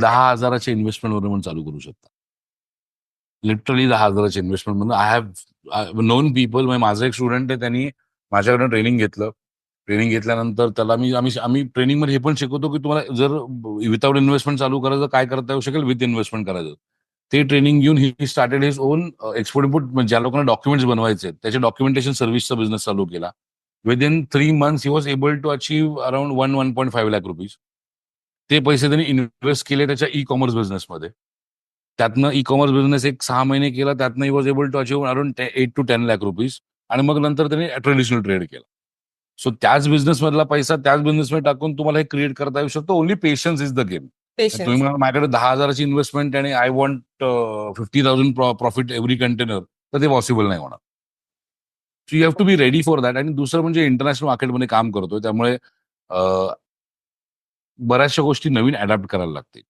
10,000च्या investment वरून चालू करू शकता. लिटरली 10,000च्या इन्व्हेस्टमेंट म्हणून आय हॅव नोन पीपल. माझा एक स्टुडंट आहे, त्यांनी माझ्याकडनं ट्रेनिंग घेतलं. ट्रेनिंग घेतल्यानंतर त्याला आम्ही ट्रेनिंगमध्ये हे पण शिकवतो की तुम्हाला जर विदाउट इन्व्हेस्टमेंट चालू करायचं काय करता येऊ शकेल, विथ इन्व्हेस्टमेंट करायचं. ते ट्रेनिंग घेऊन he started his on export import. ज्या लोकांना डॉक्युमेंट्स बनवायचे त्याचे डॉक्युमेंटेशन सर्व्हिसचा बिझनेस चालू केला. Within 3 months he was able to achieve around 1.5 lakh rupees. ते पैसे त्यांनी इन्व्हेस्ट केले त्याच्या ई कॉमर्स बिझनेसमध्ये. त्यातनं ई कॉमर्स बिझनेस एक 6 महिने केला. त्यातनं he was able to achieve around 8 to 10 lakh rupees. आणि मग नंतर त्यांनी ट्रेडिशनल ट्रेड केला. सो त्याच बिझनेस मधला पैसा त्याच बिझनेसमध्ये टाकून तुम्हाला हे क्रिएट करता येऊ शकतो. Only patience is the game. तुम्ही मला माझ्याकडे 10,000ची इन्व्हेस्टमेंट आणि I want 50,000 profit every container, तर ते पॉसिबल नाही होणार. So you have to be ready for that. आणि दुसरं म्हणजे इंटरनॅशनल मार्केटमध्ये काम करतोय, त्यामुळे बऱ्याचशा गोष्टी नवीन अडॅप्ट करायला लागतील.